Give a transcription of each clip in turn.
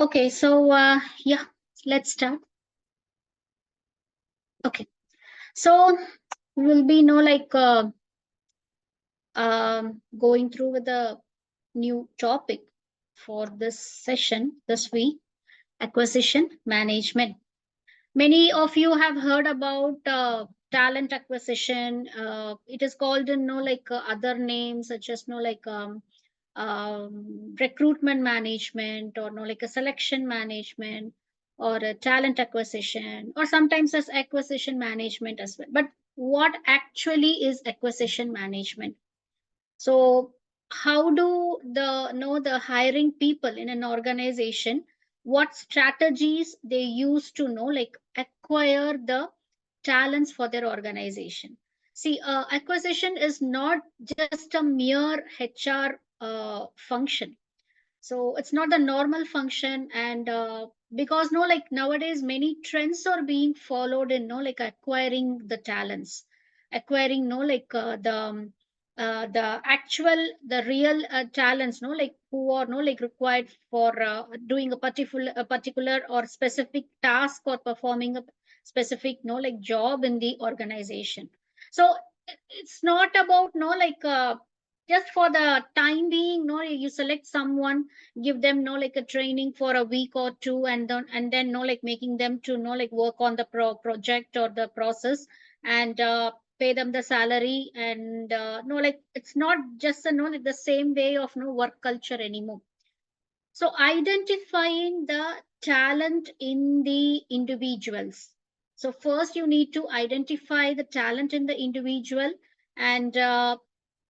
Okay, so yeah, let's start. Okay, so we'll be going through with a new topic for this session this week: acquisition management. Many of you have heard about talent acquisition. It is called in other names such as recruitment management, or like a selection management, or a talent acquisition, or sometimes as acquisition management as well. But what actually is acquisition management? So how do the hiring people in an organization, what strategies they use to acquire the talents for their organization? See, acquisition is not just a mere HR function. So it's not the normal function, and because nowadays many trends are being followed in acquiring the talents, acquiring the actual, the real talents, who are required for doing a particular or specific task, or performing a specific job in the organization. So it's not about just for the time being, you select someone, give them a training for a week or two, and then making them to work on the project or the process, and pay them the salary, and it's not just the same way of work culture anymore. So identifying the talent in the individuals. So first you need to identify the talent in the individual, and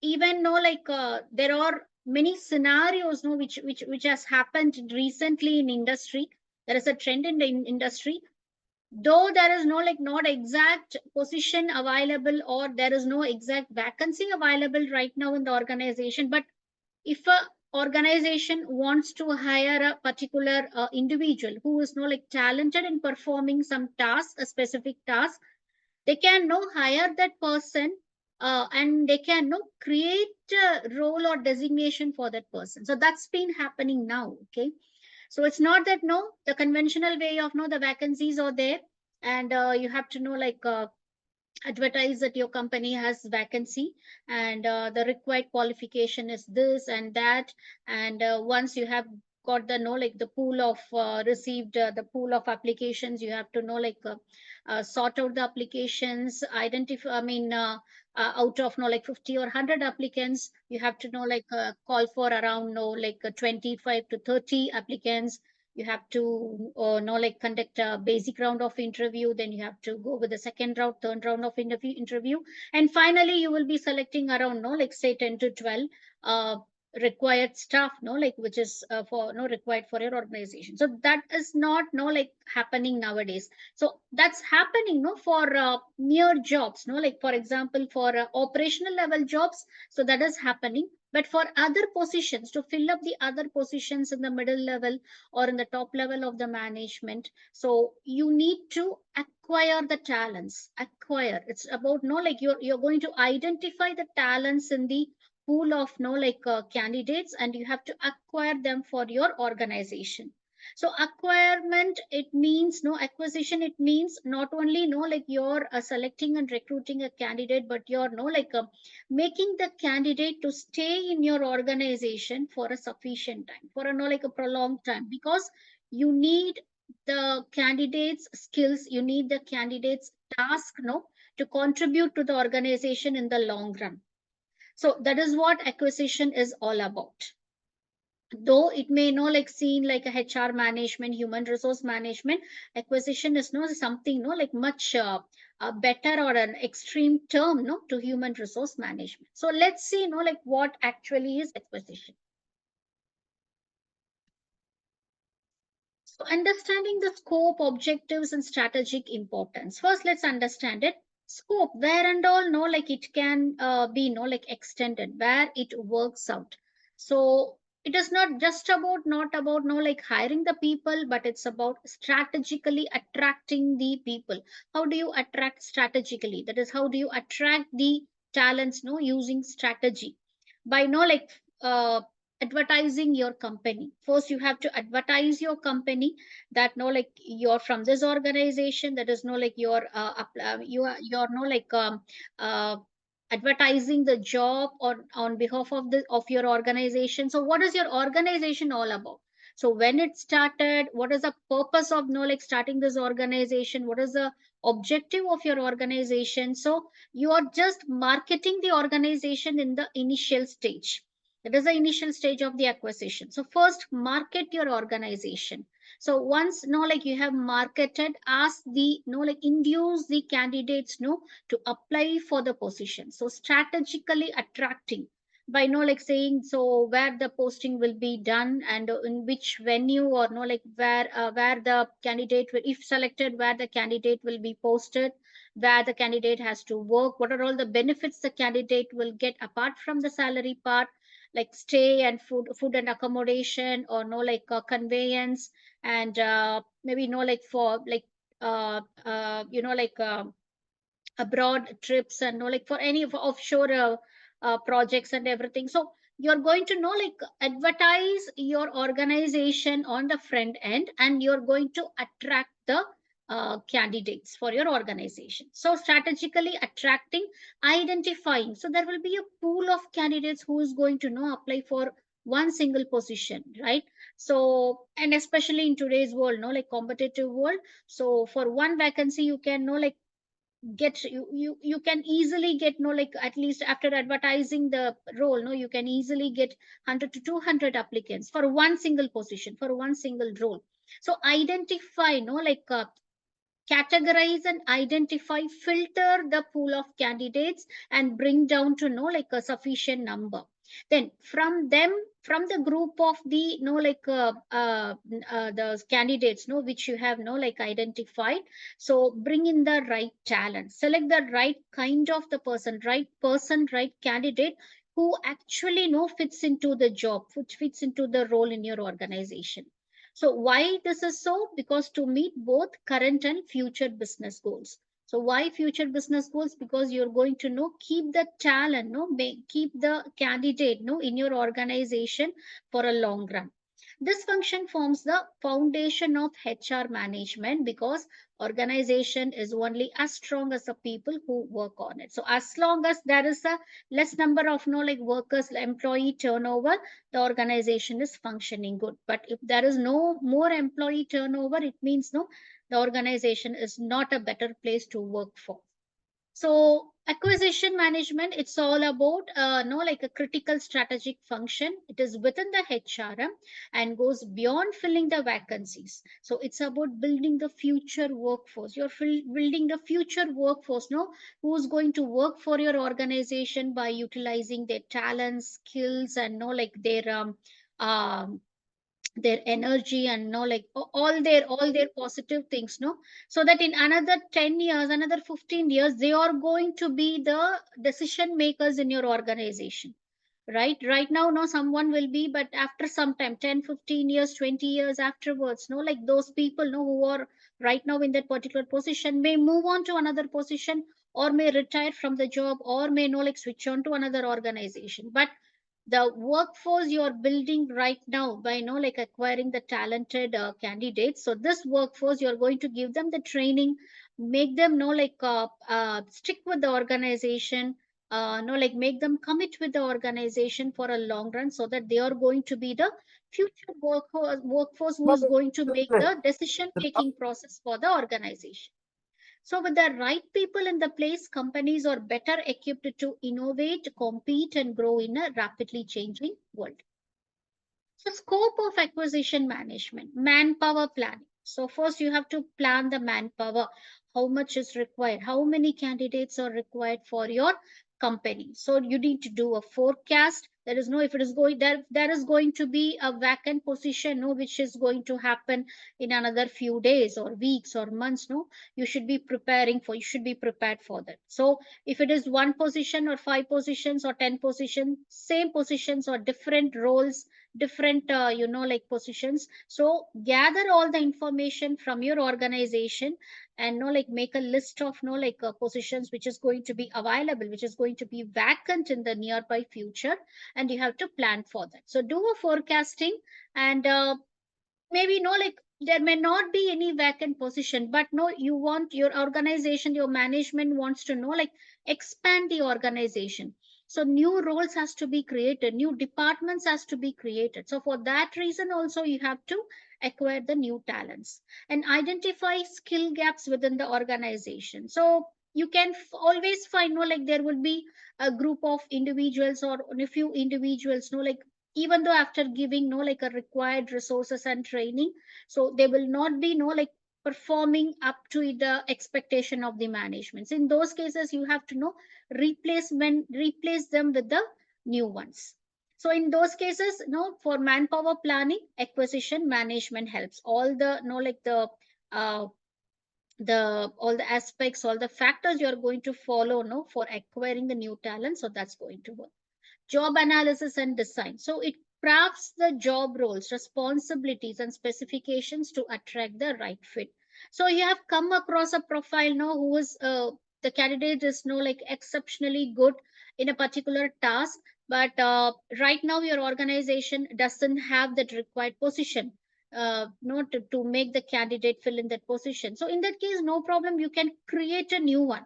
even there are many scenarios which has happened recently in industry. There is a trend in the industry, though there is no not exact position available, or there is no exact vacancy available right now in the organization, but if a organization wants to hire a particular individual who is talented in performing some task, a specific task, they can hire that person, and they can create a role or designation for that person. So that's been happening now. Okay, so it's not that the conventional way of the vacancies are there, and you have to advertise that your company has vacancy, and the required qualification is this and that, and once you have got the the pool of received the pool of applications, you have to sort out the applications, identify, I mean, out of 50 or 100 applicants, you have to call for around 25 to 30 applicants. You have to conduct a basic round of interview, then you have to go with the second round, third round of interview, and finally you will be selecting around say 10 to 12 uh, required staff, which is for required for your organization. So that is not happening nowadays. So that's happening for mere jobs, for example, for operational level jobs. So that is happening, but for other positions, to fill up the other positions in the middle level or in the top level of the management, so you need to acquire the talents. Acquire, it's about you're going to identify the talents in the pool of candidates, and you have to acquire them for your organization. So acquirement, it means acquisition, it means not only you're selecting and recruiting a candidate, but you're making the candidate to stay in your organization for a sufficient time, for a a prolonged time, because you need the candidate's skills, you need the candidate's task to contribute to the organization in the long run. So that is what acquisition is all about. Though it may seem like a HR management, human resource management, acquisition is something much better, or an extreme term to human resource management. So let's see what actually is acquisition. So understanding the scope, objectives, and strategic importance. First, let's understand it. Scope, where and all it can be extended, where it works out. So it is not about hiring the people, but it's about strategically attracting the people. How do you attract strategically? That is, how do you attract the talents using strategy? By uh, advertising your company. First you have to advertise your company, that no like you're from this organization, that is no like you're no like uh, advertising the job on behalf of the of your organization. So what is your organization all about? So when it started, what is the purpose of no like starting this organization, what is the objective of your organization? So you are just marketing the organization in the initial stage. That is the initial stage of the acquisition. So first market your organization. So once no like you have marketed, ask the no like induce the candidates no to apply for the position. So strategically attracting by no like saying so where the posting will be done, and in which venue, or no like where the candidate will, if selected, where the candidate will be posted, where the candidate has to work, what are all the benefits the candidate will get apart from the salary part, like stay and food and accommodation, or no like conveyance, and maybe no like for like like abroad trips, and no like for any of offshore projects and everything. So you're going to know like advertise your organization on the front end, and you're going to attract the candidates for your organization. So strategically attracting, identifying, so there will be a pool of candidates who is going to know apply for one single position, right? So and especially in today's world, no like competitive world, so for one vacancy you can know like you can easily get no like at least after advertising the role no you can easily get 100 to 200 applicants for one single position, for one single role. So identify no like categorize and identify, filter the pool of candidates and bring down to know like a sufficient number. Then from them, from the group of the no like the candidates no which you have no like identified, so bring in the right talent, select the right kind of the person, right candidate who actually no fits into the job, which fits into the role in your organization. So why this is so? Because to meet both current and future business goals. So why future business goals? Because you're going to know keep the talent, no, keep the candidate, no, in your organization for a long run. This function forms the foundation of HR management, because organization is only as strong as the people who work on it. So as long as there is a less number of no like workers, employee turnover, the organization is functioning good. But if there is no more employee turnover, it means no the organization is not a better place to work for. So acquisition management, it's all about no like a critical strategic function. It is within the HRM and goes beyond filling the vacancies. So it's about building the future workforce. You're building the future workforce, no, who's going to work for your organization by utilizing their talents, skills, and no like um, their energy, and no like all their positive things, no, so that in another 10 years, another 15 years, they are going to be the decision makers in your organization. Right now no someone will be, but after some time, 10, 15 years, 20 years afterwards, no like those people no who are right now in that particular position may move on to another position, or may retire from the job, or may no like switch on to another organization. But the workforce you're building right now by like acquiring the talented candidates, so this workforce you're going to give them the training, make them know like stick with the organization, like make them commit with the organization for a long run, so that they are going to be the future workforce who is going to make the decision taking process for the organization. So, with the right people in the place, companies are better equipped to innovate, compete, and grow in a rapidly changing world. So, scope of acquisition management, manpower planning. So, first you have to plan the manpower, how much is required, how many candidates are required for your company. So, you need to do a forecast. There is no, if it is going there is going to be a vacant position, no, which is going to happen in another few days or weeks or months, no, you should be prepared for that. So, if it is one position or five positions or 10 positions, same positions or different roles, different like positions, so gather all the information from your organization, and like make a list of like positions which is going to be available, which is going to be vacant in the nearby future, and you have to plan for that. So do a forecasting, and maybe like there may not be any vacant position, but no, you want your organization, your management wants to like expand the organization. So new roles has to be created, new departments has to be created. So for that reason also you have to acquire the new talents and identify skill gaps within the organization. So you can always find like there will be a group of individuals or a few individuals like even though after giving like a required resources and training, so they will not be like performing up to the expectation of the management. So in those cases you have to replace them with the new ones. So in those cases for manpower planning, acquisition management helps all the like uh, the all the aspects, all the factors you are going to follow for acquiring the new talent, so that's going to work. Job analysis and design. So it crafts the job roles, responsibilities, and specifications to attract the right fit. So you have come across a profile now who is the candidate is like exceptionally good in a particular task, but right now your organization doesn't have that required position. To make the candidate fill in that position. So in that case, no problem. You can create a new one,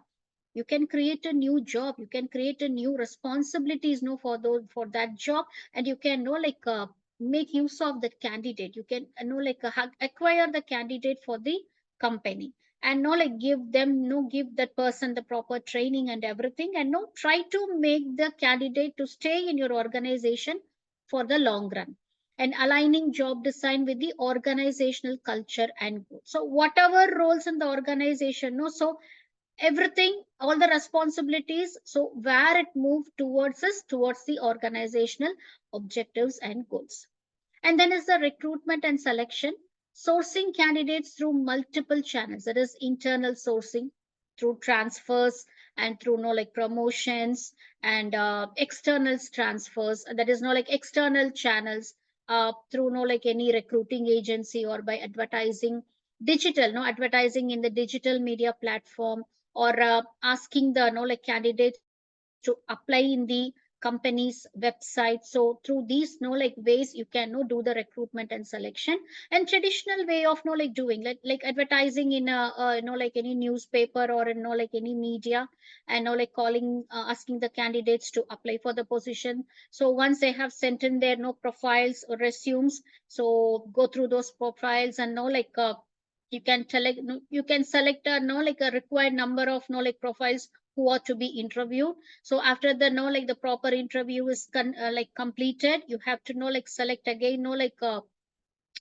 you can create a new job, you can create a new responsibilities for those for that job, and you can like make use of that candidate. You can like acquire the candidate for the company, and like give them give that person the proper training and everything, and try to make the candidate to stay in your organization for the long run, and aligning job design with the organizational culture and goals. So whatever roles in the organization so everything, all the responsibilities, so where it moved towards us towards the organizational objectives and goals. And then is the recruitment and selection, sourcing candidates through multiple channels. That is internal sourcing through transfers and through like promotions, and external transfers. That is like external channels through like any recruiting agency or by advertising, digital advertising in the digital media platform, or asking the like candidates to apply in the company's website. So through these like ways you can do the recruitment and selection. And traditional way of like doing like advertising in a like any newspaper or like any media, and like calling asking the candidates to apply for the position. So once they have sent in their profiles or resumes, so go through those profiles and like you can select you can select a like a required number of like profiles who are to be interviewed. So after the like the proper interview is like completed, you have to like select again like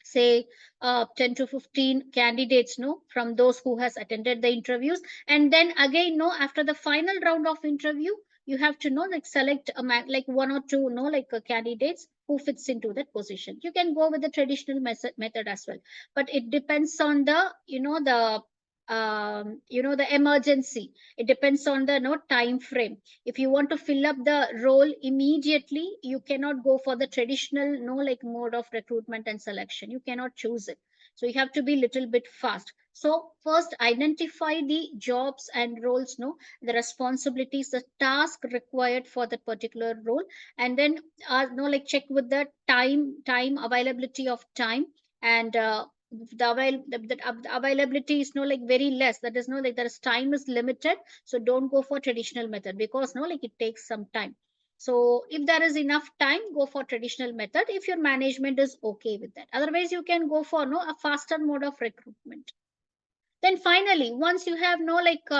say 10 to 15 candidates from those who has attended the interviews, and then again after the final round of interview you have to like select like one or two like candidates who fits into that position. You can go with the traditional method as well, but it depends on the the the emergency. It depends on the time frame. If you want to fill up the role immediately, you cannot go for the traditional like mode of recruitment and selection. You cannot choose it, so you have to be little bit fast. So first identify the jobs and roles, the responsibilities, the task required for that particular role, and then like check with the time availability of time, and the availability is like very less. That is like there is time is limited, so don't go for traditional method because like it takes some time. So if there is enough time, go for traditional method if your management is okay with that. Otherwise you can go for a faster mode of recruitment. Then finally, once you have like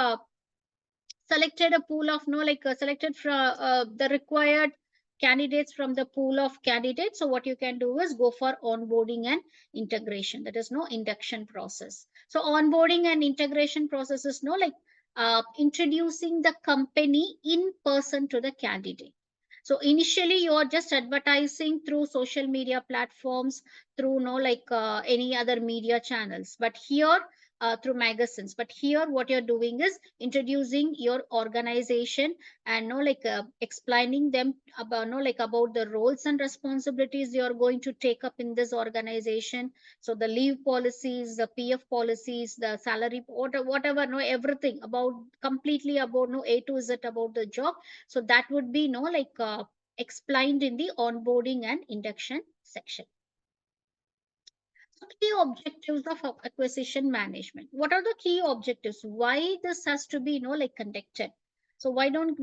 selected a pool of selected from the required candidates from the pool of candidates, so what you can do is go for onboarding and integration. That is induction process. So onboarding and integration process is like introducing the company in person to the candidate. So initially you are just advertising through social media platforms, through like any other media channels, but here through magazines. But here, what you're doing is introducing your organization and explaining them about about the roles and responsibilities you are going to take up in this organization. So the leave policies, the PF policies, the salary, whatever, no, everything about, completely about, no, A to Z about the job. So that would be explained in the onboarding and induction section. So key objectives of acquisition management. What are the key objectives? Why this has to be conducted? So why don't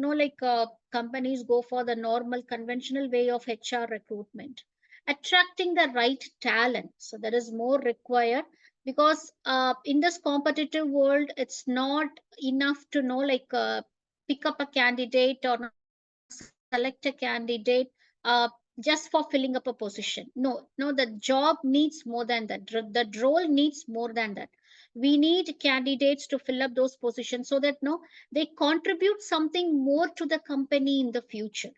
companies go for the normal conventional way of HR recruitment? Attracting the right talent. So there is more required, because in this competitive world, it's not enough to pick up a candidate or select a candidate uh, just for filling up a position. No, the job needs more than that. The role needs more than that. We need candidates to fill up those positions so that no, they contribute something more to the company in the future.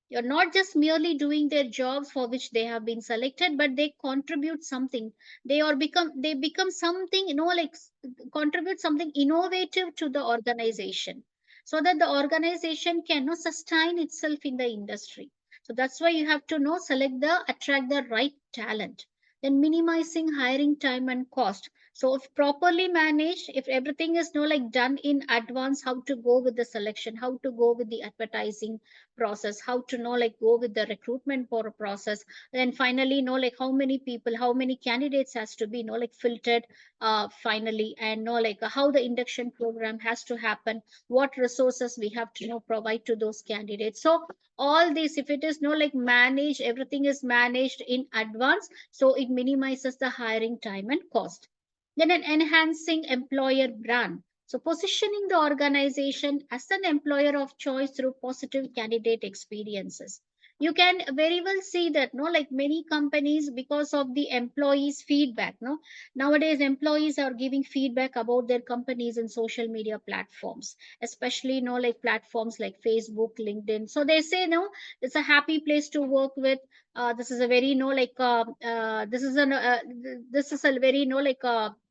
You're not just merely doing their jobs for which they have been selected, but they contribute something. They become something, contribute something innovative to the organization, so that the organization can sustain itself in the industry. So that's why you have to select the attract the right talent. Then minimizing hiring time and cost. So if properly managed, if everything is done in advance, how to go with the selection, how to go with the advertising process, how to go with the recruitment for a process, then finally how many people, how many candidates has to be filtered finally, and how the induction program has to happen, what resources we have to provide to those candidates. So all this, if it is managed, everything is managed in advance, so it minimizes the hiring time and cost. Then an enhancing employer brand. So positioning the organization as an employer of choice through positive candidate experiences. You can very well see that, no, like many companies, because of the employees' feedback, no, nowadays employees are giving feedback about their companies in social media platforms, especially, platforms like Facebook, LinkedIn. So they say, no, it's a happy place to work with. This is a very, this is a very,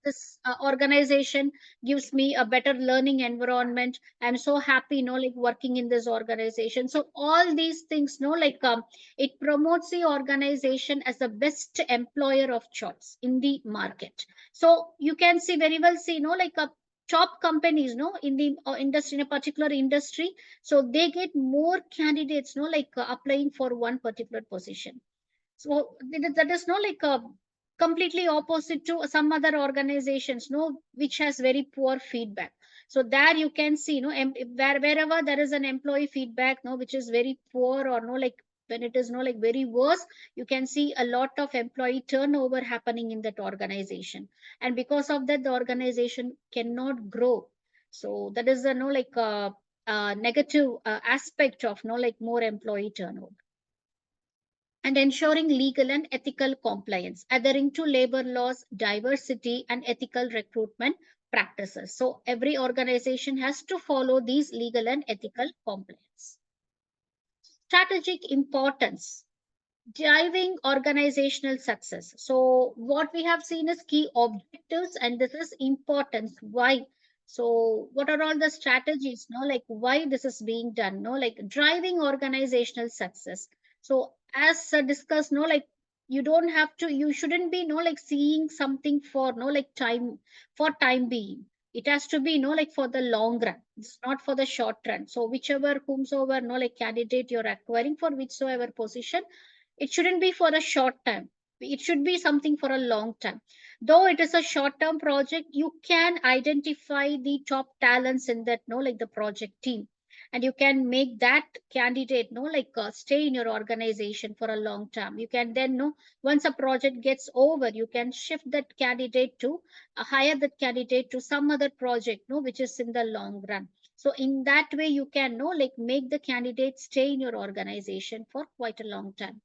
this organization gives me a better learning environment. I'm so happy, working in this organization. So all these things, it promotes the organization as the best employer of choice in the market. So you can see very well see, a top companies, in the industry, in a particular industry, so they get more candidates, applying for one particular position. So that is no completely opposite to some other organizations, no, which has very poor feedback. So there you can see, wherever there is an employee feedback, no, which is very poor, or no, when it is no very worse, you can see a lot of employee turnover happening in that organization, and because of that, the organization cannot grow. So that is the negative aspect of more employee turnover. And ensuring legal and ethical compliance, adhering to labor laws, diversity, and ethical recruitment practices. So every organization has to follow these legal and ethical compliance. Strategic importance, driving organizational success. So what we have seen is key objectives, and this is importance. Why? So what are all the strategies? No, like why this is being done? No, like driving organizational success. So as discussed, no, like you don't have to, you shouldn't be seeing something for time, for time being. It has to be for the long run. It's not for the short run. So whichever whomsoever candidate you're acquiring for whichsoever position, it shouldn't be for a short time. It should be something for a long time. Though it is a short term project, you can identify the top talents in that, the project team. And you can make that candidate, stay in your organization for a long time. You can then, once a project gets over, you can shift that candidate to, hire that candidate to some other project, no, which is in the long run. So in that way, you can, make the candidate stay in your organization for quite a long time.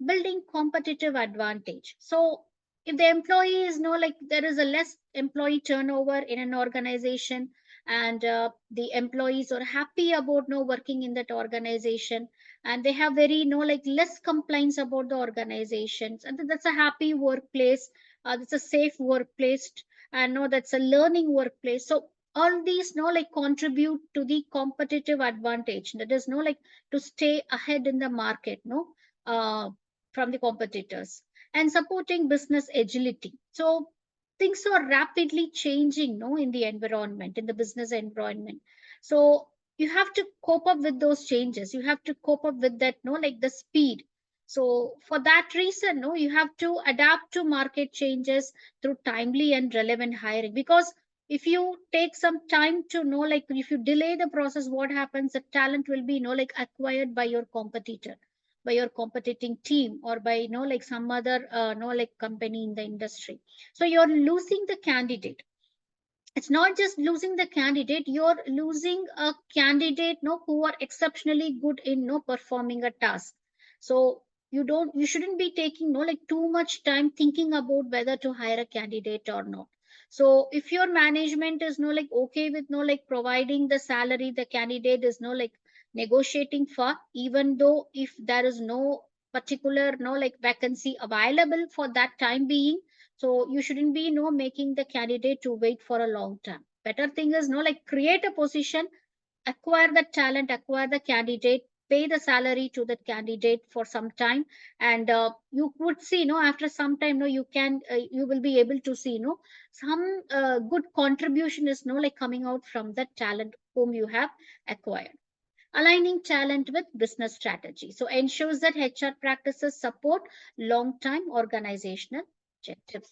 Building competitive advantage. So if the employees know, there is a less employee turnover in an organization, and the employees are happy about working in that organization, and they have very less complaints about the organizations, and that's a happy workplace. That's a safe workplace. and no, that's a learning workplace. So all these no like contribute to the competitive advantage, that is no like to stay ahead in the market, no, uh, from the competitors, and supporting business agility. So things are rapidly changing, no, in the environment, in the business environment. So you have to cope up with those changes, you have to cope up with that, no, like the speed. So for that reason, no, you have to adapt to market changes through timely and relevant hiring. Because if you take some time to know, like if you delay the process, what happens, the talent will be like acquired by your competitor, by your competing team, or by like some other like company in the industry. So you're losing the candidate. It's not just losing the candidate, you're losing a candidate no who are exceptionally good in no performing a task. So you shouldn't be taking no like too much time thinking about whether to hire a candidate or not. So if your management is no like okay with no like providing the salary the candidate is no like negotiating for, even though if there is no particular no like vacancy available for that time being, so you shouldn't be making the candidate to wait for a long time. Better thing is like create a position, acquire the talent, acquire the candidate, pay the salary to that candidate for some time, and you would see after some time you can you will be able to see some good contribution is like coming out from the talent whom you have acquired. Aligning talent with business strategy. So ensures that HR practices support long-term organizational objectives.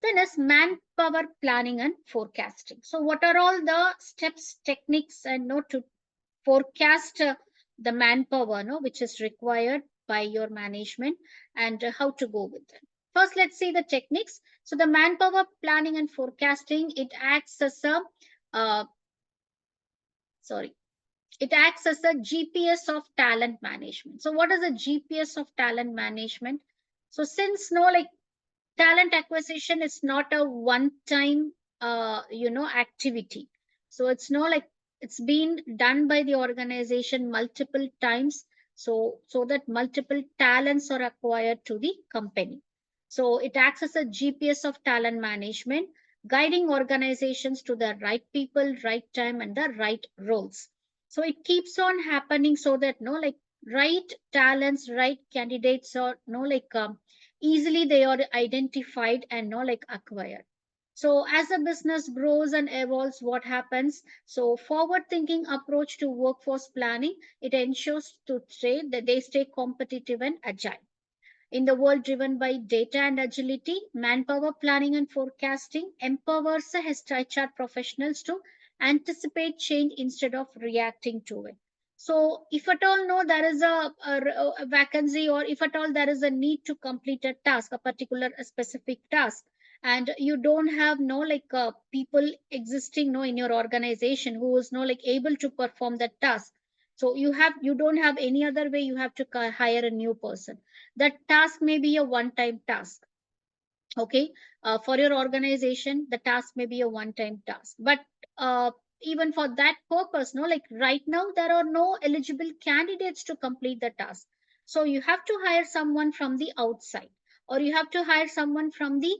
Then is manpower planning and forecasting. So what are all the steps, techniques, and to forecast the manpower which is required by your management, and how to go with it. First, let's see the techniques. So the manpower planning and forecasting, it acts as a uh, sorry it acts as a GPS of talent management. So what is a GPS of talent management? So since like talent acquisition is not a one time activity, so it's no like it's been done by the organization multiple times, so that multiple talents are acquired to the company. So it acts as a GPS of talent management, guiding organizations to the right people, right time, and the right roles. So it keeps on happening so that like right talents, right candidates are like easily they are identified and like acquired. So as the business grows and evolves, what happens? So forward thinking approach to workforce planning, it ensures to stay that they stay competitive and agile. In the world driven by data and agility, manpower planning and forecasting empowers the HR professionals to anticipate change instead of reacting to it. So, if at all no, there is a vacancy, or if at all there is a need to complete a task, a particular a specific task, and you don't have no like people existing no in your organization who is no like able to perform that task, so you don't have any other way, you have to hire a new person. That task may be a one time task. Okay, for your organization the task may be a one time task, but uh, even for that purpose like right now there are no eligible candidates to complete the task. So you have to hire someone from the outside, or you have to hire someone from the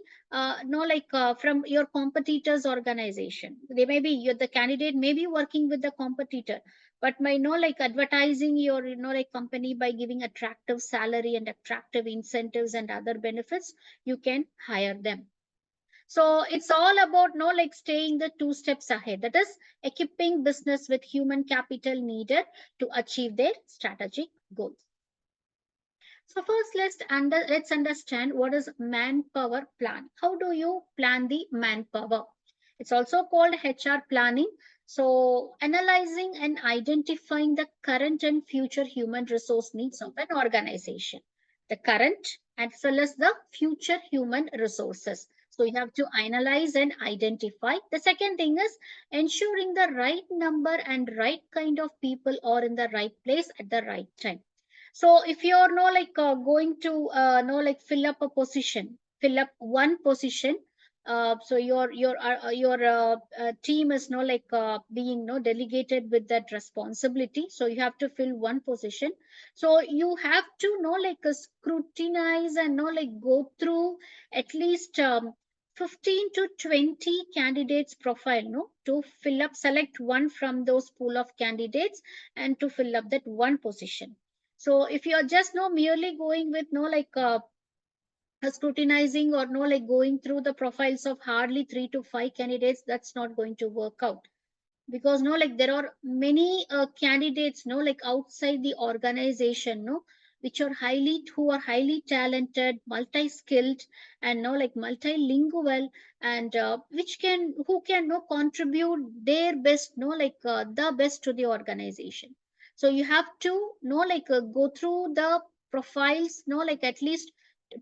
from your competitors organization. They may be the candidate may be working with the competitor, but may like advertising your like company by giving attractive salary and attractive incentives and other benefits, you can hire them. So it's all about like staying the two steps ahead, that is equipping business with human capital needed to achieve their strategic goals. So first let's understand what is manpower plan. How do you plan the manpower? It's also called HR planning. So analyzing and identifying the current and future human resource needs of an organization. The current as well as the future human resources. So you have to analyze and identify. The second thing is ensuring the right number and right kind of people are in the right place at the right time. So if you're no like going to no like fill up one position, so your team is no like being no delegated with that responsibility. So you have to fill one position. So you have to know like scrutinize and know like go through at least 15 to 20 candidates profile, no, to fill up, select one from those pool of candidates and to fill up that one position. So if you're just no merely going with no like scrutinizing or no like going through the profiles of hardly 3 to 5 candidates, that's not going to work out. Because no like there are many candidates no like outside the organization, no, which are highly, who are highly talented, multi skilled, and no like multilingual, and which can, who can no contribute their best, no like the best to the organization. So you have to no like go through the profiles, no like at least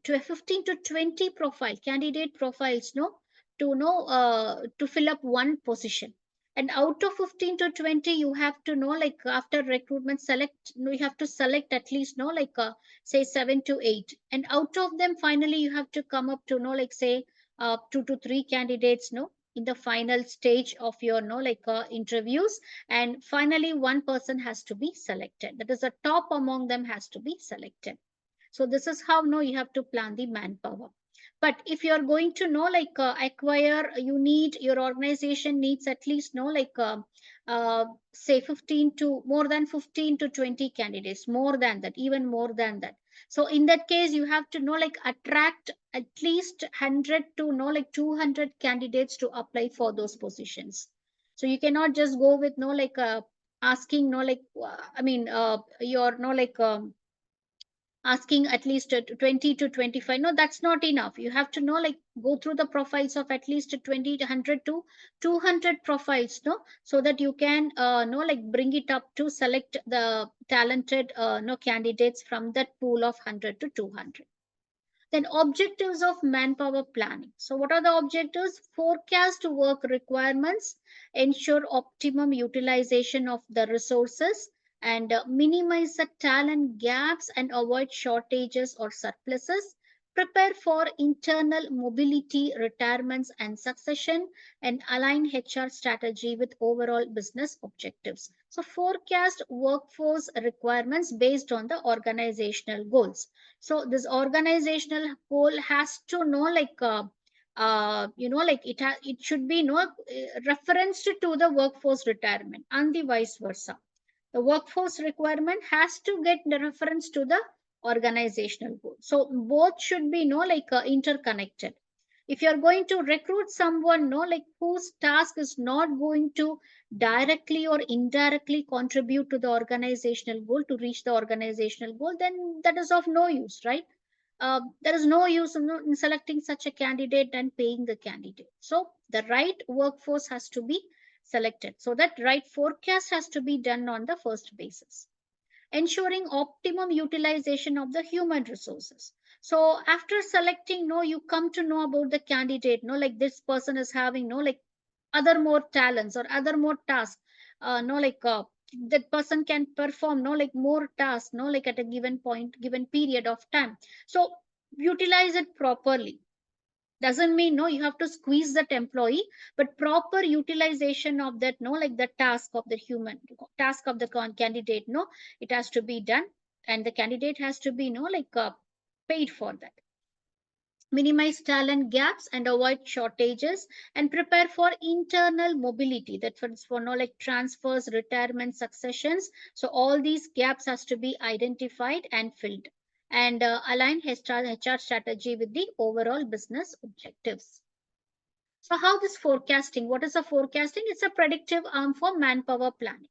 to 15 to 20 profile candidate profiles, no, to know to fill up one position. And out of 15 to 20 you have to know like after recruitment select, no, you have to select at least no like say 7 to 8, and out of them finally you have to come up to know like say 2 to 3 candidates, no, in the final stage of your no like interviews, and finally one person has to be selected, that is the top among them has to be selected. So this is how no you have to plan the manpower. But if you are going to know like acquire, you need, your organization needs at least no like say 15 to more than 15 to 20 candidates, more than that, even more than that. So in that case you have to know like attract at least 100 to no like 200 candidates to apply for those positions. So you cannot just go with no like asking no like your no like asking at least 20 to 25, no, that's not enough. You have to know like go through the profiles of at least 20 to 100 to 200 profiles, no, so that you can know like bring it up to select the talented no candidates from that pool of 100 to 200. Then objectives of manpower planning. So what are the objectives? Forecast work requirements, ensure optimum utilization of the resources, and minimize the talent gaps and avoid shortages or surpluses. Prepare for internal mobility, retirements, and succession, and align HR strategy with overall business objectives. So, forecast workforce requirements based on the organizational goals. So this organizational goal has to know like like it should be no referenced to the workforce retirement and the vice versa. The workforce requirement has to get the reference to the organizational goal, so both should be no like interconnected. If you're going to recruit someone no like whose task is not going to directly or indirectly contribute to the organizational goal to reach the organizational goal, then that is of no use, right? There is no use in selecting such a candidate and paying the candidate. So the right workforce has to be selected, so that right forecast has to be done on the first basis. Ensuring optimum utilization of the human resources. So after selecting, no, you come to know about the candidate, no, like this person is having no like other more talents or other more tasks, no like that person can perform no like more tasks, no like at a given point, given period of time. So utilize it properly. Doesn't mean no you have to squeeze that employee, but proper utilization of that no like the task of the human task of the candidate, no, it has to be done, and the candidate has to be no like paid for that. Minimize talent gaps and avoid shortages, and prepare for internal mobility, that for no like transfers, retirement, successions. So all these gaps has to be identified and filled, and align HR strategy with the overall business objectives. So how this forecasting? What is a forecasting? It's a predictive arm for manpower planning,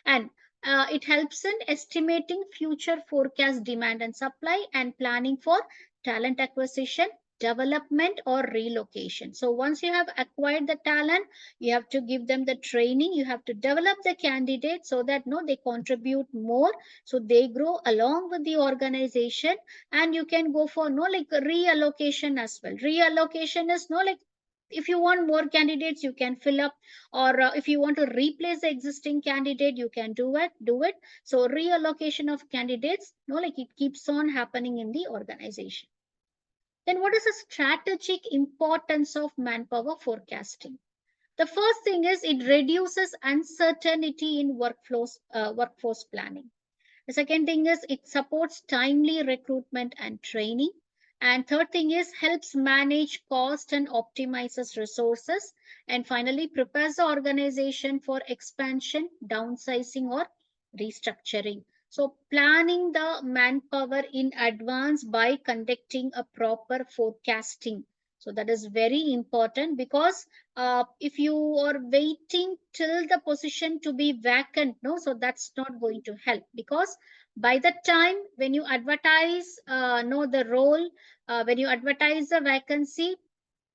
and it helps in estimating future forecast demand and supply, and planning for talent acquisition, development, or relocation. So once you have acquired the talent, you have to give them the training. You have to develop the candidate so that no they contribute more, so they grow along with the organization, and you can go for no like reallocation as well. Reallocation is no like if you want more candidates you can fill up, or if you want to replace the existing candidate you can do it. So reallocation of candidates no like it keeps on happening in the organization. Then what is the strategic importance of manpower forecasting? The first thing is it reduces uncertainty in workforce planning. The second thing is it supports timely recruitment and training. And third thing is helps manage cost and optimizes resources. And finally, prepares the organization for expansion, downsizing, or restructuring. So, planning the manpower in advance by conducting a proper forecasting. So, that is very important because if you are waiting till the position to be vacant, no, so that's not going to help because by the time when you advertise no the role, when you advertise the vacancy,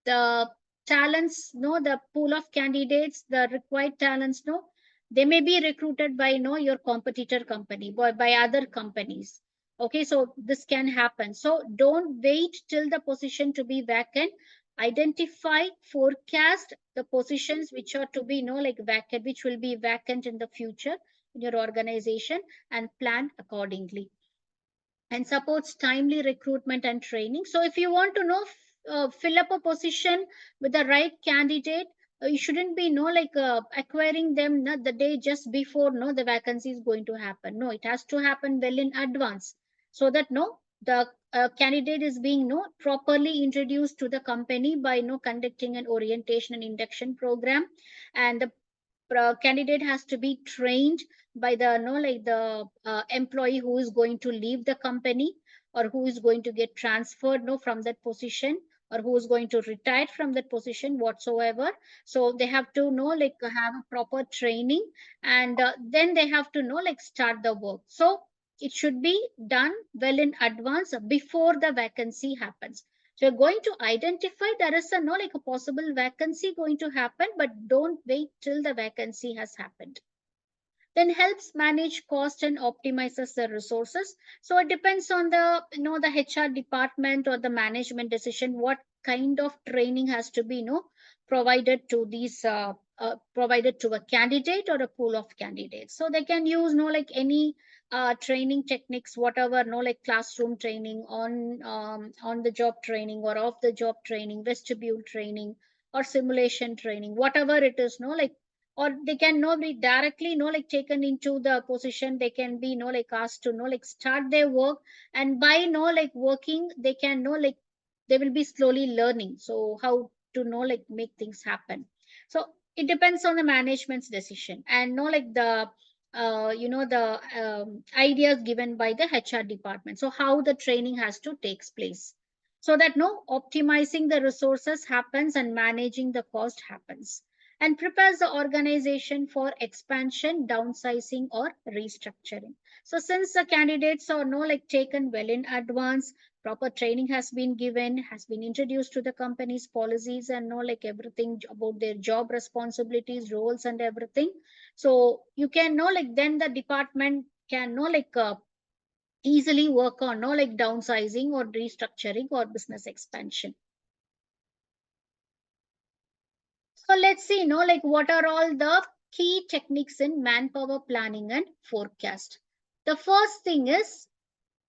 the talents, no, the pool of candidates, the required talents, no, they may be recruited by no your competitor company, by other companies. Okay, so this can happen. So don't wait till the position to be vacant. Identify, forecast the positions which are to be no like vacant, which will be vacant in the future in your organization, and plan accordingly, and supports timely recruitment and training. So, if you want to know, fill up a position with the right candidate, you shouldn't be no like acquiring them no, the day just before no the vacancy is going to happen. No, it has to happen well in advance so that no the candidate is being no properly introduced to the company by no conducting an orientation and induction program, and the candidate has to be trained by the no like the employee who is going to leave the company, or who is going to get transferred no from that position, or who is going to retire from that position whatsoever. So they have to know like have a proper training, and then they have to know like start the work. So it should be done well in advance before the vacancy happens. So you're going to identify there is a no like a possible vacancy going to happen, but don't wait till the vacancy has happened. Then helps manage cost and optimizes the resources. So it depends on the the HR department or the management decision what kind of training has to be provided to these provided to a candidate or a pool of candidates. So they can use like any training techniques, whatever like classroom training, on the job training or off the job training, vestibule training, or simulation training, whatever it is like, or they can be directly like taken into the position. They can be like asked to like start their work, and by like working they can like they will be slowly learning so how to like make things happen. So it depends on the management's decision, and like the the ideas given by the HR department, so how the training has to takes place, so that optimizing the resources happens and managing the cost happens, and prepares the organization for expansion, downsizing, or restructuring. So, since the candidates are like taken well in advance, proper training has been given, has been introduced to the company's policies, and know like everything about their job responsibilities, roles, and everything. So you can know like then the department can know like easily work on know like downsizing or restructuring or business expansion. So let's see, like what are all the key techniques in manpower planning and forecast. The first thing is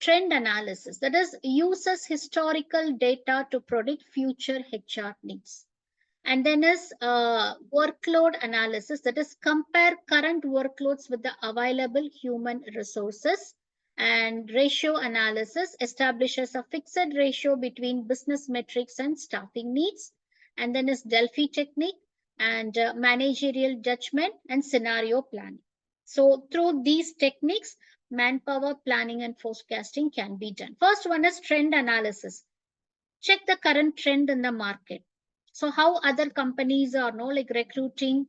trend analysis. That is, uses historical data to predict future HR needs. And then is workload analysis. That is, compare current workloads with the available human resources. And ratio analysis establishes a fixed ratio between business metrics and staffing needs. And then is Delphi technique and managerial judgment and scenario planning. So through these techniques, manpower planning and forecasting can be done. First one is trend analysis. Check the current trend in the market. So how other companies are like recruiting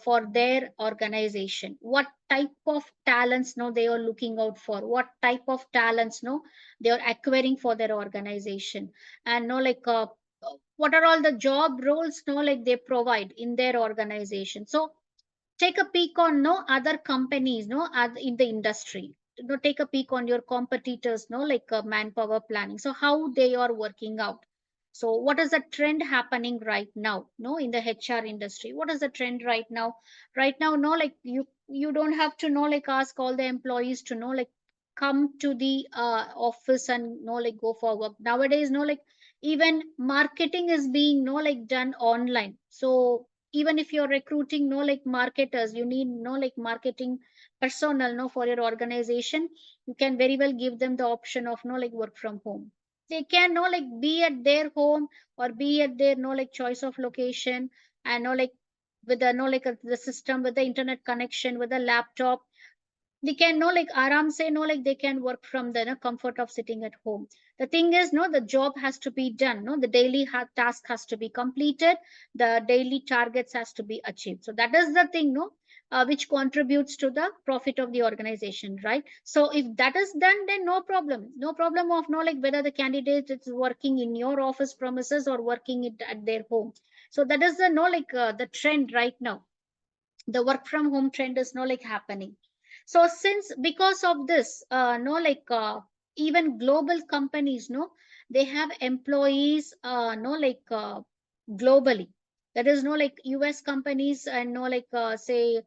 for their organization, what type of talents they are looking out for, what type of talents they are acquiring for their organization, and like what are all the job roles like they provide in their organization. So take a peek on no other companies in the industry. Take a peek on your competitors like manpower planning, so how they are working out. So what is the trend happening right now in the HR industry? What is the trend right now like you don't have to like ask all the employees to like come to the office and like go for work nowadays. Like even marketing is being like done online. So even if you're recruiting like marketers, you need like marketing personnel for your organization, you can very well give them the option of like work from home. They can know like be at their home or be at their know like choice of location, and know like with the know like the system with the internet connection with the laptop, they can know like aram say no like they can work from the comfort of sitting at home. The thing is no, the job has to be done, no, the daily task has to be completed, the daily targets has to be achieved. So that is the thing, no, which contributes to the profit of the organization, right? So if that is done, then no problem, no problem of no like whether the candidate is working in your office premises or working it at their home. So that is the no like the trend right now. The work from home trend is no like happening. So since because of this no like even global companies, no, they have employees no like globally. That is no like US companies and no like say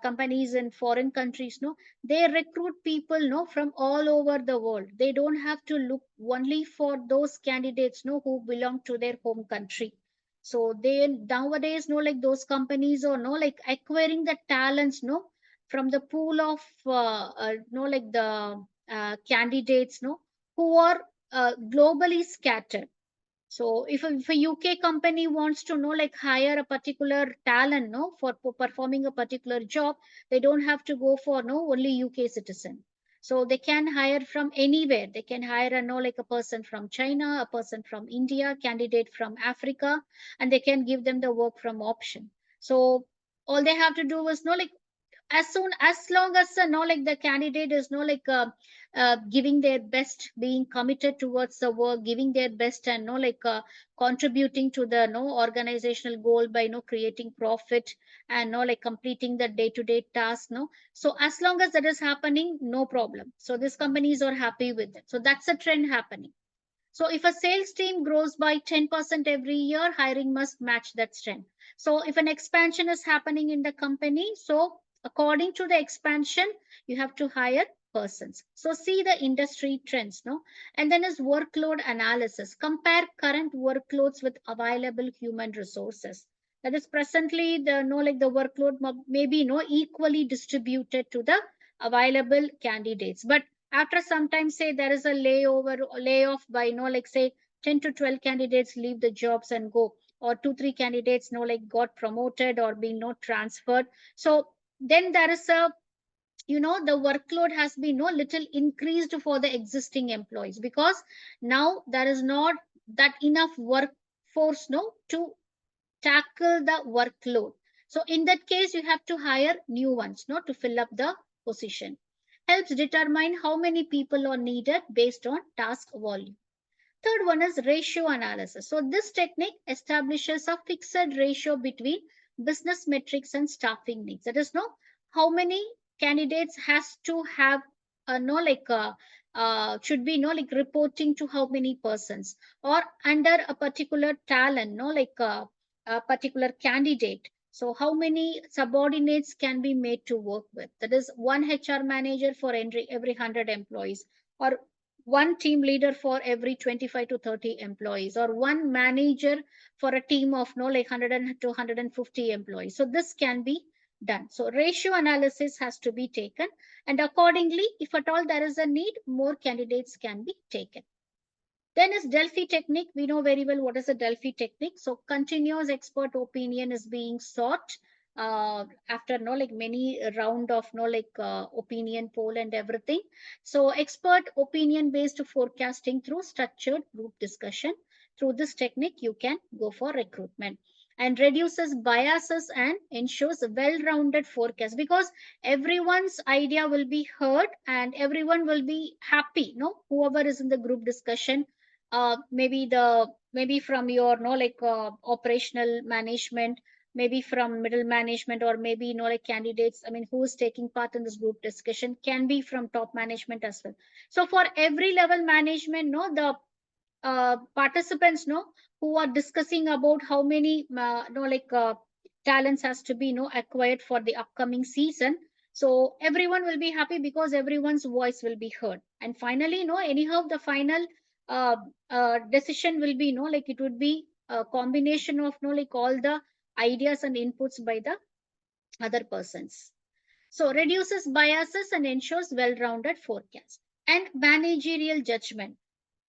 companies in foreign countries, no, they recruit people no from all over the world. They don't have to look only for those candidates no who belong to their home country. So they nowadays know like those companies or no like acquiring the talents no from the pool of no like the candidates no who are globally scattered. So if a UK company wants to know like hire a particular talent no for performing a particular job, they don't have to go for no only UK citizen. So they can hire from anywhere. They can hire a no like a person from China, a person from India, candidate from Africa, and they can give them the work from option. So all they have to do is no like as long as no like the candidate is no like giving their best, being committed towards the work, giving their best, and no like contributing to the no organizational goal by no creating profit and no like completing the day to day task, no. So as long as that is happening, no problem. So these companies are happy with it. So that's a trend happening. So if a sales team grows by 10% every year, hiring must match that trend. So if an expansion is happening in the company, so according to the expansion, you have to hire persons. So see the industry trends, no? And then is workload analysis. Compare current workloads with available human resources. That is presently the no like the workload may be no equally distributed to the available candidates. But after some time say there is a layoff by like say 10 to 12 candidates leave the jobs and go, or 2 3 candidates like got promoted or being not transferred. So then there is a the workload has been no little increased for the existing employees, because now there is not that enough workforce no to tackle the workload. So in that case, you have to hire new ones, no, to fill up the position. Helps determine how many people are needed based on task volume. Third one is ratio analysis. So this technique establishes a fixed ratio between business metrics and staffing needs. That is, no, how many candidates has to have no like should be no like reporting to how many persons, or under a particular talent, no like a particular candidate. So how many subordinates can be made to work with? That is one HR manager for every 100 employees, or one team leader for every 25 to 30 employees, or one manager for a team of no like 100 to 150 employees. So this can be done. So ratio analysis has to be taken, and accordingly, if at all there is a need, more candidates can be taken. Then is Delphi technique. We know very well what is a Delphi technique. So continuous expert opinion is being sought after no like many round of no like opinion poll and everything. So expert opinion based forecasting through structured group discussion. Through this technique, you can go for recruitment, and reduces biases and ensures a well-rounded forecast, because everyone's idea will be heard and everyone will be happy, no, whoever is in the group discussion. Maybe from your no like operational management, maybe from middle management, or maybe like candidates, I mean, who is taking part in this group discussion can be from top management as well. So for every level management, no, the participants know who are discussing about how many talents has to be acquired for the upcoming season. So everyone will be happy because everyone's voice will be heard, and finally anyhow the final uh, decision will be like it would be a combination of like all the ideas and inputs by the other persons. So reduces biases and ensures well-rounded forecast. And managerial judgment.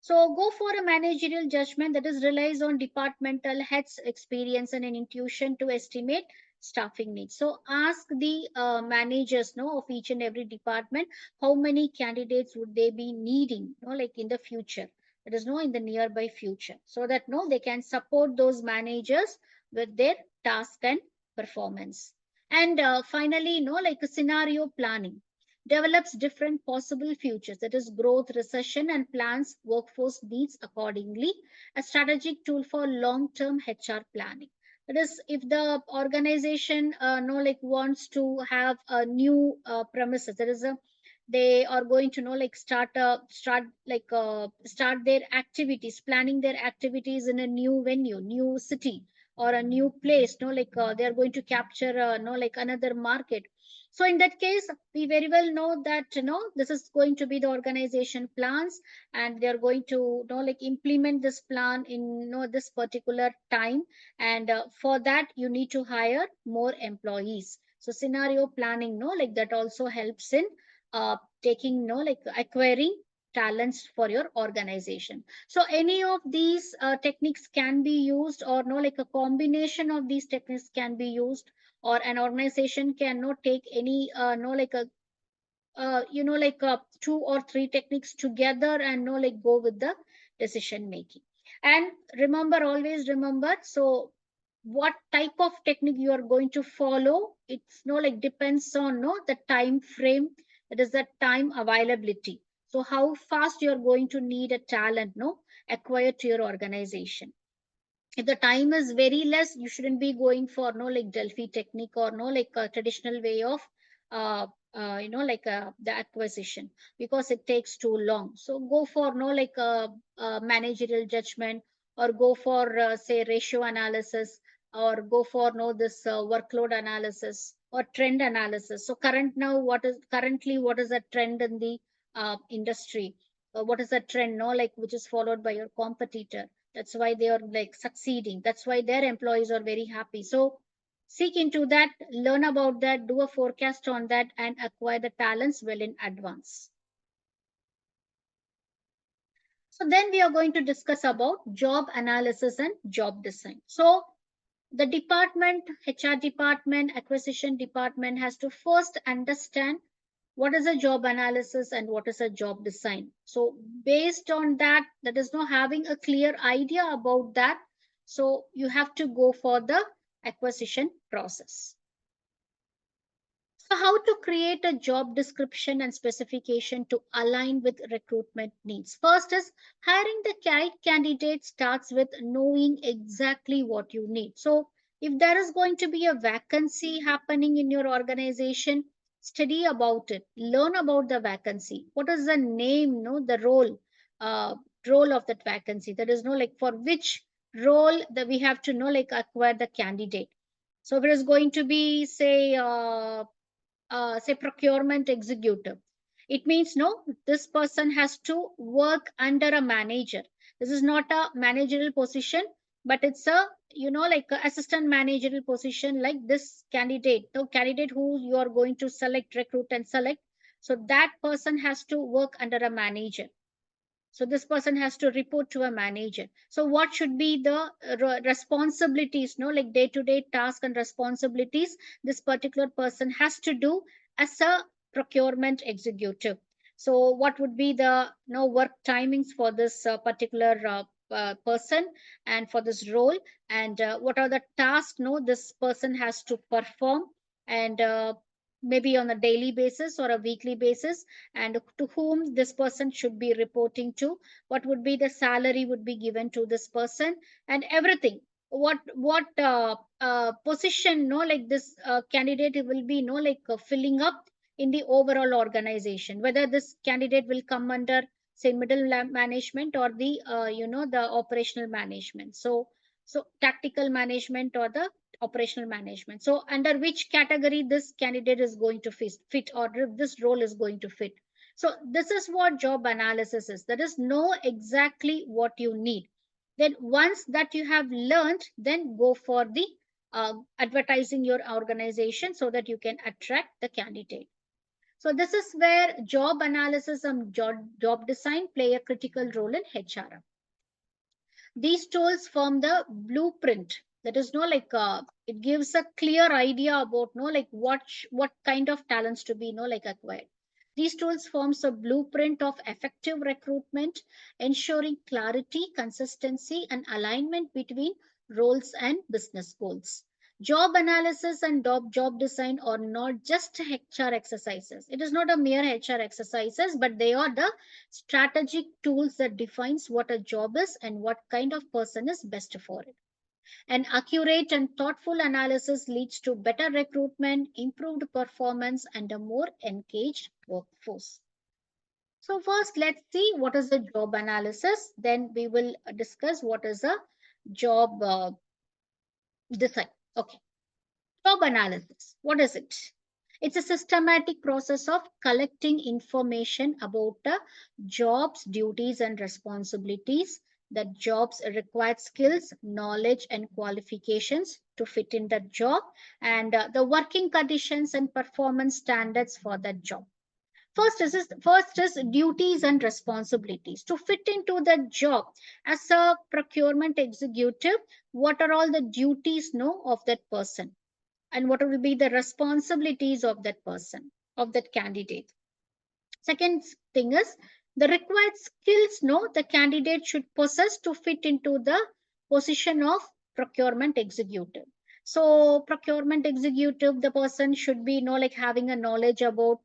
So go for a managerial judgment that is relies on departmental heads experience and an intuition to estimate staffing needs. So ask the managers, no, of each and every department, how many candidates would they be needing, no, like in the future, that is no, in the nearby future, so that no, they can support those managers with their task and performance. And finally, no, like a scenario planning develops different possible futures, that is growth, recession, and plans workforce needs accordingly. A strategic tool for long-term HR planning. That is, if the organization know like wants to have a new premises, that is a they are going to know like start their activities, planning their activities in a new venue, new city, or a new place, no, like they are going to capture no, like another market. So in that case, we very well know that this is going to be the organization plans, and they are going to like implement this plan in this particular time. And for that you need to hire more employees. So scenario planning, like that also helps in taking like acquiring talents for your organization. So any of these techniques can be used, or no, like a combination of these techniques can be used, or an organization cannot take any no like a two or three techniques together and no like go with the decision making. And remember, always remember, so what type of technique you are going to follow, it's no like depends on no the time frame, that is the time availability. So how fast you are going to need a talent no acquired to your organization. If the time is very less, you shouldn't be going for no like Delphi technique, or no like a traditional way of uh, the acquisition, because it takes too long. So go for no like a managerial judgment, or go for say ratio analysis, or go for no this workload analysis or trend analysis. So currently what is the trend in the industry, what is the trend no like which is followed by your competitor. That's why they are like succeeding, that's why their employees are very happy. So seek into that, learn about that, do a forecast on that, and acquire the talents well in advance. So then we are going to discuss about job analysis and job design. So the department, HR department, acquisition department has to first understand what is a job analysis and what is a job design. So based on that, that is not having a clear idea about that, so you have to go for the acquisition process. So how to create a job description and specification to align with recruitment needs. First is hiring the right candidate starts with knowing exactly what you need. So if there is going to be a vacancy happening in your organization, study about it, learn about the vacancy. What is the name, no, the uh, role of that vacancy. There is no like for which role that we have to know like acquire the candidate. So if it is going to be say procurement executive, it means no, this person has to work under a manager. This is not a managerial position, but it's a like a assistant managerial position, like this candidate, the candidate who you are going to select, recruit and select. So that person has to work under a manager. So this person has to report to a manager. So what should be the responsibilities, no, like day to day task and responsibilities this particular person has to do as a procurement executive. So what would be the work timings for this particular person and for this role, and what are the tasks no this person has to perform, and maybe on a daily basis or a weekly basis, and to whom this person should be reporting to, what would be the salary would be given to this person, and everything. What position no like this candidate will be no like filling up in the overall organization, whether this candidate will come under say management, or the the operational management. So tactical management or the operational management. So under which category this candidate is going to fit, or this role is going to fit. So this is what job analysis is. That is know exactly what you need. Then once that you have learned, then go for the advertising your organization so that you can attract the candidate. So this is where job analysis and job design play a critical role in HR. These tools form the blueprint. That is no like it gives a clear idea about no like what kind of talents to be no like acquired. These tools forms a blueprint of effective recruitment, ensuring clarity, consistency, and alignment between roles and business goals. Job analysis and job design are not just HR exercises. It is not a mere HR exercises, but they are the strategic tools that defines what a job is and what kind of person is best for it. An accurate and thoughtful analysis leads to better recruitment, improved performance, and a more engaged workforce. So first, let's see what is the job analysis. Then we will discuss what is a job design. Okay. Job analysis. What is it? It's a systematic process of collecting information about the job's duties and responsibilities, the job's required skills, knowledge, and qualifications to fit in the job, and the working conditions and performance standards for that job. First is duties and responsibilities to fit into the job as a procurement executive. What are all the duties no of that person, and what will be the responsibilities of that person, of that candidate. Second thing is the required skills no the candidate should possess to fit into the position of procurement executive. So procurement executive, the person should be like having a knowledge about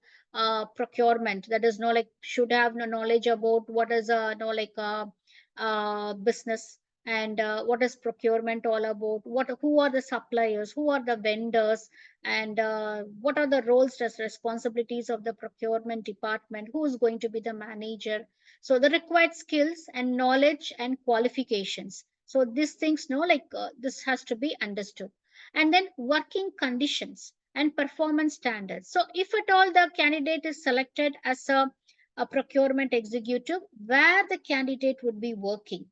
procurement. That is like should have no knowledge about what is a like business, and what is procurement all about, what who are the suppliers, who are the vendors, and what are the roles and responsibilities of the procurement department, who is going to be the manager. So the required skills and knowledge and qualifications, so these things no like this has to be understood. And then working conditions and performance standards. So if at all the candidate is selected as a procurement executive, where the candidate would be working,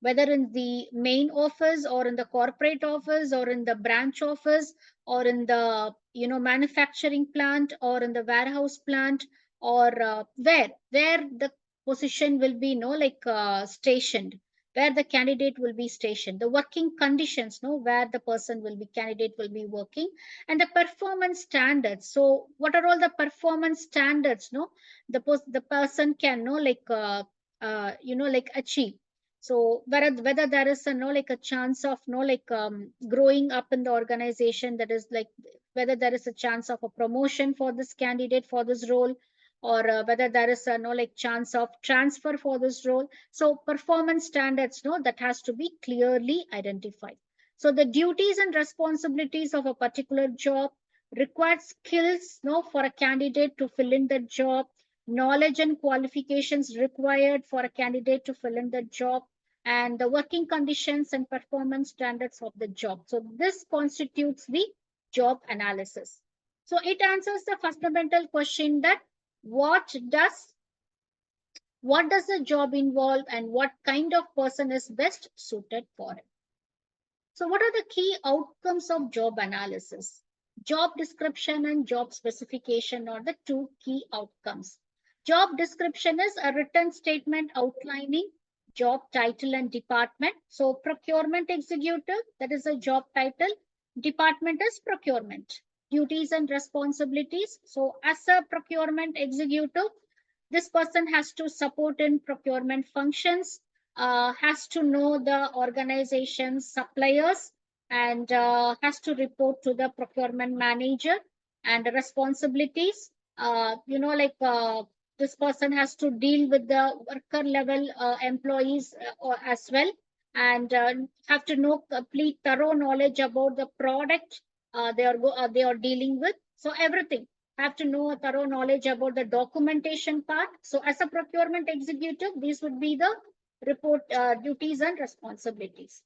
whether in the main office or in the corporate office or in the branch office or in the manufacturing plant or in the warehouse plant, or where the position will be like stationed, where the candidate will be stationed, the working conditions where the person will be candidate will be working, and the performance standards. So what are all the performance standards the person can like achieve. So whether there is a like a chance of like growing up in the organization, that is like whether there is a chance of a promotion for this candidate for this role, or whether there is a like chance of transfer for this role. So performance standards that has to be clearly identified. So the duties and responsibilities of a particular job, required skills for a candidate to fill in the job, knowledge and qualifications required for a candidate to fill in the job, and the working conditions and performance standards of the job. So this constitutes the job analysis. So it answers the fundamental question that what does what does the job involve and what kind of person is best suited for it. So what are the key outcomes of job analysis? Job description and job specification are the two key outcomes. Job description is a written statement outlining job title and department. So procurement executive, that is a job title. Department is procurement. Duties and responsibilities. So as a procurement executive, this person has to support in procurement functions, has to know the organization's suppliers, and has to report to the procurement manager. And the responsibilities, like this person has to deal with the worker level employees as well, and have to know complete thorough knowledge about the product they are dealing with. So everything, have to know a thorough knowledge about the documentation part. So as a procurement executive, these would be the report duties and responsibilities.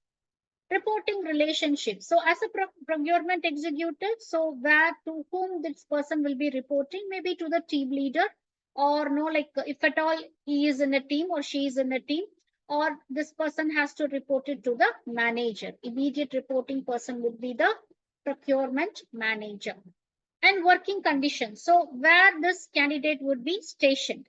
Reporting relationships. So as a procurement executive, so where to whom this person will be reporting, maybe to the team leader, or no, like if at all he is in a team or she is in a team, or this person has to report it to the manager. Immediate reporting person would be the procurement manager. And working conditions. So where this candidate would be stationed,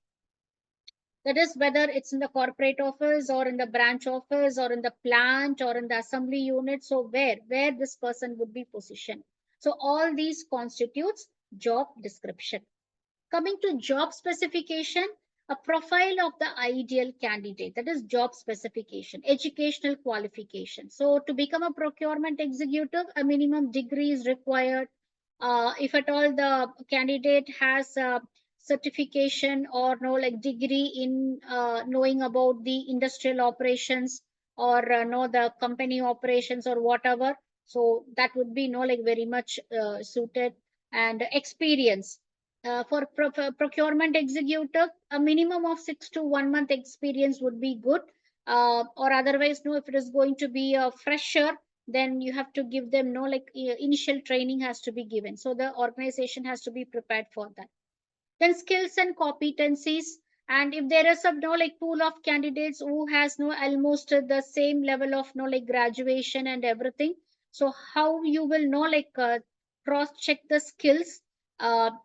that is whether it's in the corporate office or in the branch office or in the plant or in the assembly unit. So where this person would be positioned. So all these constitutes job description. Coming to job specification, a profile of the ideal candidate, that is job specification, educational qualification. So to become a procurement executive, a minimum degree is required. If at all the candidate has a certification or no like degree in knowing about the industrial operations or know the company operations or whatever, so that would be no like very much suited. And experience, for procurement executive, a minimum of 6 to 1 month experience would be good. Or otherwise, no, if it is going to be a fresher, then you have to give them no like initial training has to be given. So the organization has to be prepared for that. Then skills and competencies. And if there is a no like pool of candidates who has no almost the same level of no like graduation and everything, so how you will know like cross check the skills,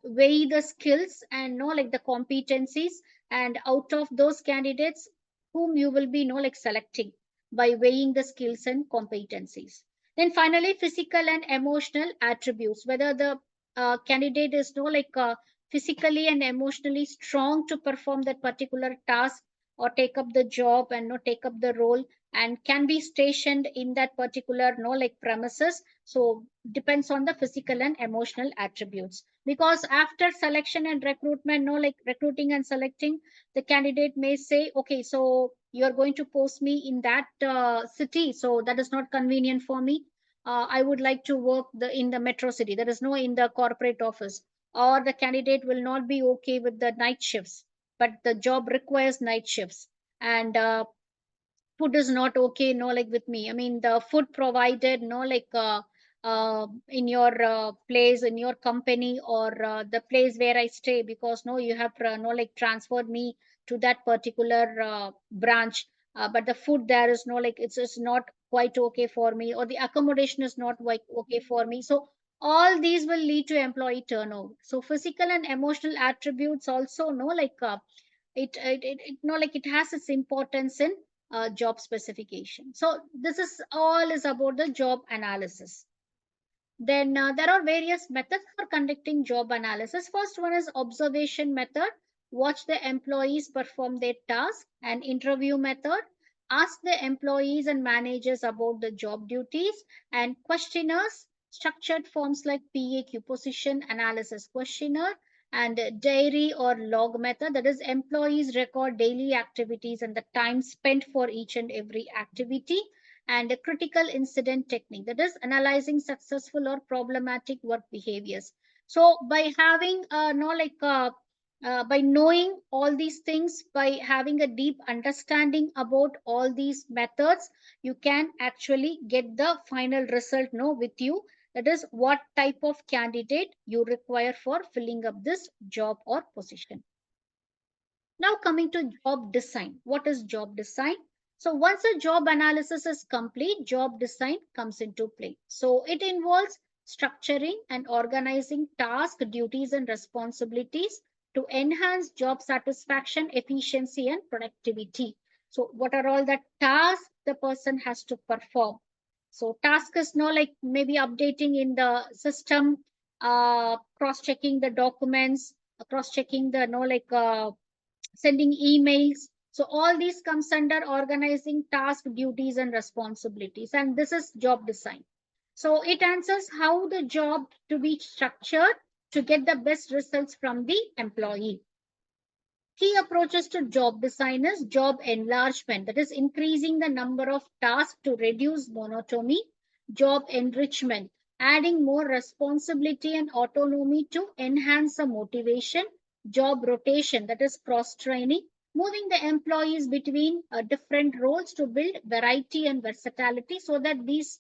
weigh the skills and know like the competencies, and out of those candidates whom you will be know like selecting by weighing the skills and competencies. Then finally physical and emotional attributes, whether the candidate is no like physically and emotionally strong to perform that particular task or take up the job and no take up the role, and can be stationed in that particular no like premises. So depends on the physical and emotional attributes, because after selection and recruitment no like recruiting and selecting, the candidate may say, okay, so you're going to post me in that city, so that is not convenient for me. I would like to work in the metro city, that is no in the corporate office. Or the candidate will not be okay with the night shifts, but the job requires night shifts. And food is not okay no like with me, I mean the food provided no like in your place in your company or the place where I stay, because no you have no like transferred me to that particular branch, but the food there is no like it's not quite okay for me, or the accommodation is not quite okay for me. So all these will lead to employee turnover. So physical and emotional attributes also no like it no like it has its importance in job specification. So this is all is about the job analysis. Then there are various methods for conducting job analysis. First one is observation method. Watch the employees perform their task. And interview method. Ask the employees and managers about the job duties. And questionnaires. Structured forms like PAQ, position analysis questionnaire. And diary or log method. That is, employees record daily activities and the time spent for each and every activity. And a critical incident technique, that is analyzing successful or problematic work behaviors. So by having no like by knowing all these things, by having a deep understanding about all these methods, you can actually get the final result no with you, that is what type of candidate you require for filling up this job or position. Now coming to job design. What is job design? So once a job analysis is complete, job design comes into play. So it involves structuring and organizing tasks, duties, and responsibilities to enhance job satisfaction, efficiency, and productivity. So what are all the tasks the person has to perform? So task is no like maybe updating in the system, cross-checking the documents, cross-checking the no like sending emails. So all these comes under organizing task, duties, and responsibilities. And this is job design. So it answers how the job to be structured to get the best results from the employee. Key approaches to job design is job enlargement, that is increasing the number of tasks to reduce monotony, job enrichment, adding more responsibility and autonomy to enhance the motivation, job rotation, that is cross training, moving the employees between different roles to build variety and versatility, so that these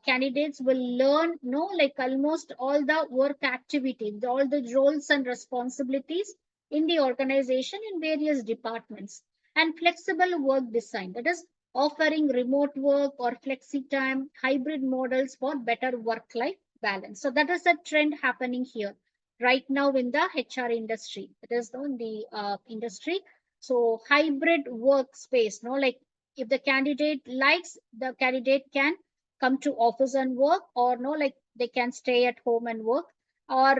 candidates will learn no like almost all the work activities, all the roles and responsibilities in the organization in various departments. And flexible work design, that is offering remote work or flexi time hybrid models for better work life balance. So that is the trend happening here right now in the HR industry. It is in the industry. So hybrid workspace, no, like if the candidate likes, the candidate can come to office and work, or no, like they can stay at home and work, or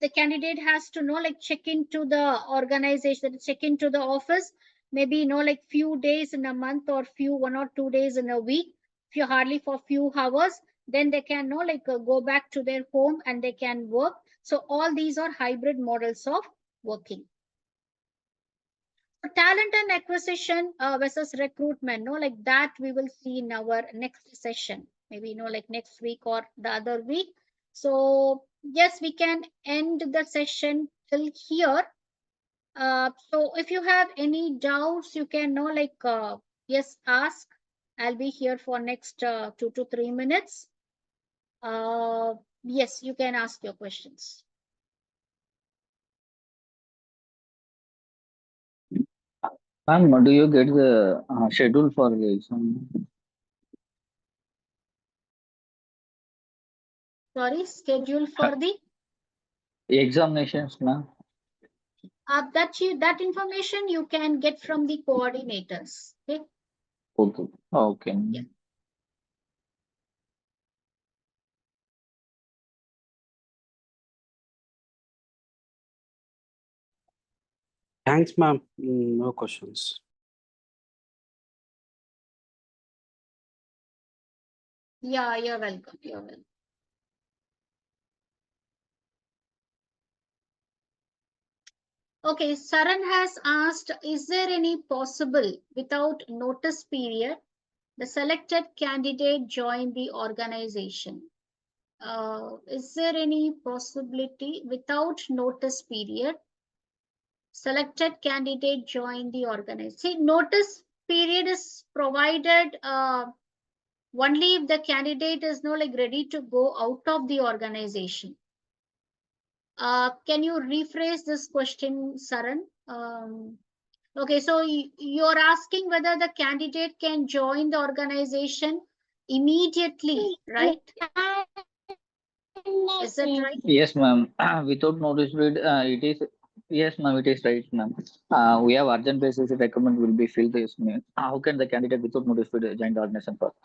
the candidate has to know, like check into the organization, check into the office, maybe like few days in a month, or few 1 or 2 days in a week, few hardly for few hours, then they can go back to their home and they can work. So all these are hybrid models of working. So talent and acquisition versus recruitment, like that we will see in our next session, maybe like next week or the other week. So yes, we can end the session till here. So if you have any doubts, you can yes, ask. I'll be here for next 2 to 3 minutes. Yes, you can ask your questions. Ma'am, do you get the schedule for the exam? Sorry, schedule for the Examinations, ma'am? that information you can get from the coordinators. Okay. Okay. Okay. Yeah. Thanks, ma'am. No questions. Yeah, you're welcome. You're welcome. Okay, Saran has asked, is there any possible without notice period the selected candidate join the organization? Is there any possibility without notice period selected candidate join the organization? See, notice period is provided only if the candidate is ready to go out of the organization. Can you rephrase this question, Saran? Okay, so you're asking whether the candidate can join the organization immediately, right? Is that right? Yes, ma'am. Without notice period, it is. Yes, ma'am. It is right, ma'am. We have urgent basis. The recommend will be filled. This, ma'am. How can the candidate without notice period join the organization first?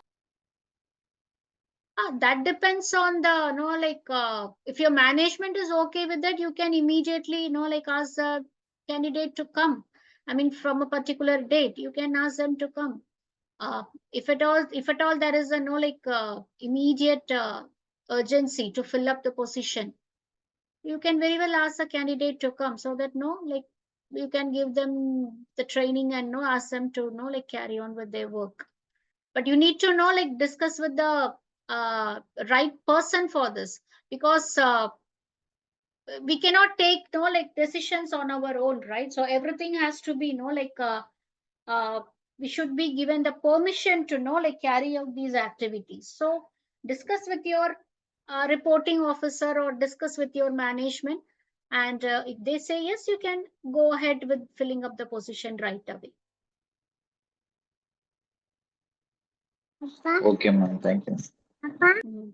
That depends on the, if your management is okay with that, you can immediately, ask the candidate to come. I mean, from a particular date, you can ask them to come. If at all there is a immediate urgency to fill up the position, you can very well ask the candidate to come, so that you can give them the training and ask them to carry on with their work. But you need to discuss with the right person for this, because we cannot take decisions on our own, right? So everything has to be uh, we should be given the permission to carry out these activities. So discuss with your reporting officer, or discuss with your management, and if they say yes, you can go ahead with filling up the position right away. Okay, ma'am. Thank you. Mhm.